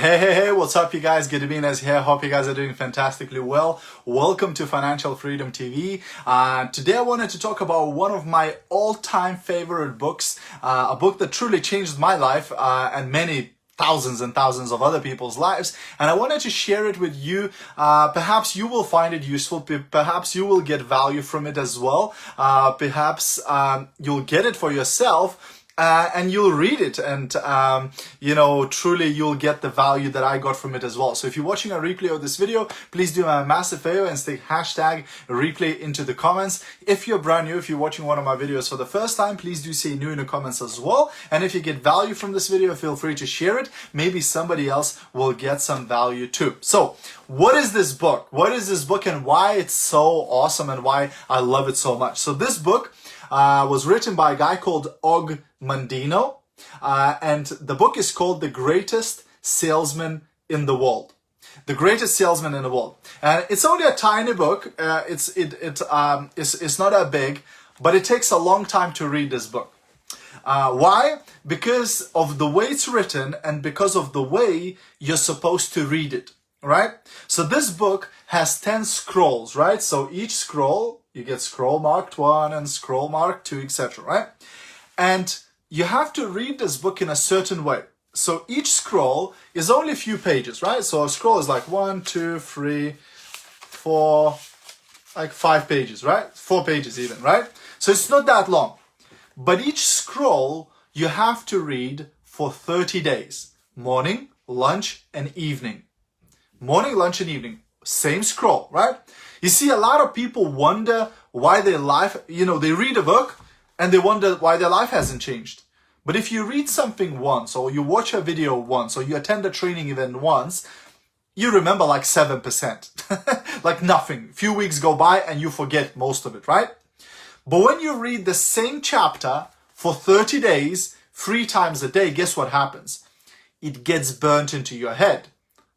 Hey, what's up you guys? Gediminas here. Hope you guys are doing fantastically well. Welcome to Financial Freedom TV. Today I wanted to talk about one of my all-time favorite books, a book that truly changed my life and many thousands and thousands of other people's lives, and I wanted to share it with you. Perhaps you will find it useful, perhaps you will get value from it as well, perhaps you'll get it for yourself. And you'll read it and, truly you'll get the value that I got from it as well. So if you're watching a replay of this video, please do me a massive favor and stick hashtag replay into the comments. If you're brand new, if you're watching one of my videos for the first time, please do say new in the comments as well. And if you get value from this video, feel free to share it. Maybe somebody else will get some value too. So what is this book? What is this book and why it's so awesome and why I love it so much? So this book was written by a guy called Og Mandino, and the book is called The Greatest Salesman in the World. The Greatest Salesman in the World. And it's only a tiny book. It's not that big, but it takes a long time to read this book. Why? Because of the way it's written and because of the way you're supposed to read it, right? So this book has 10 scrolls, right? So each scroll, you get scroll marked 1 and scroll marked 2, etc., right? And you have to read this book in a certain way. So each scroll is only a few pages, right? So a scroll is like 1, 2, 3, 4, like 5 pages, right? 4 pages even, right? So it's not that long. But each scroll you have to read for 30 days. Morning, lunch, and evening. Morning, lunch, and evening. Same scroll, right? You see, a lot of people wonder why their life, they read a book and they wonder why their life hasn't changed. But if you read something once, or you watch a video once, or you attend a training event once, you remember like 7%, like nothing. A few weeks go by and you forget most of it, right? But when you read the same chapter for 30 days, 3 times a day, guess what happens? It gets burnt into your head.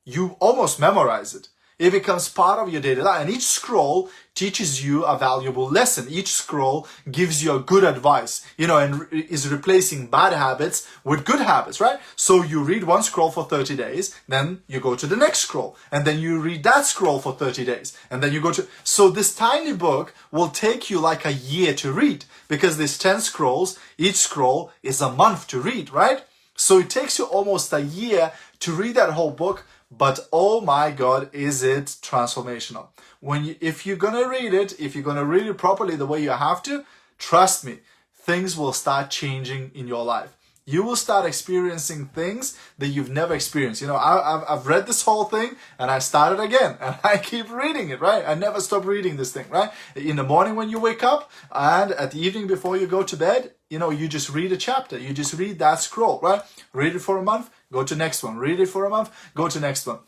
You almost memorize it. It becomes part of your daily life. And each scroll teaches you a valuable lesson. Each scroll gives you a good advice, and is replacing bad habits with good habits, right? So you read one scroll for 30 days, then you go to the next scroll, and then you read that scroll for 30 days, and then you go to... So this tiny book will take you like a year to read, because there's 10 scrolls. Each scroll is a month to read, right? So it takes you almost a year to read that whole book. But oh my God, is it transformational. If you're gonna read it properly the way you have to, trust me, things will start changing in your life. You will start experiencing things that you've never experienced. I've read this whole thing and I started again and I keep reading it, right? I never stop reading this thing, right? In the morning when you wake up and at the evening before you go to bed, you just read a chapter. You just read that scroll, right? Read it for a month, go to next one. Read it for a month, go to next one.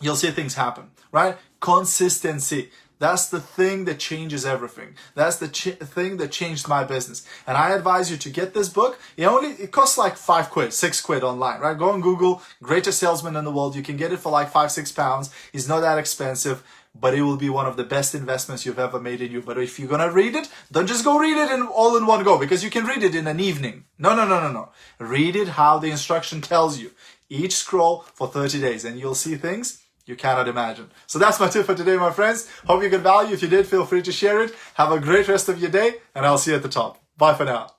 You'll see things happen, right? Consistency. That's the thing that changes everything. That's the thing that changed my business. And I advise you to get this book. It costs like 5 quid, 6 quid online, right? Go on Google, Greatest Salesman in the World. You can get it for like 5-6 pounds. It's not that expensive, but it will be one of the best investments you've ever made in you. But if you're going to read it, don't just go read it all in one go, because you can read it in an evening. No. Read it how the instruction tells you. Each scroll for 30 days and you'll see things you cannot imagine. So that's my tip for today, my friends. Hope you got value. If you did, feel free to share it. Have a great rest of your day, and I'll see you at the top. Bye for now.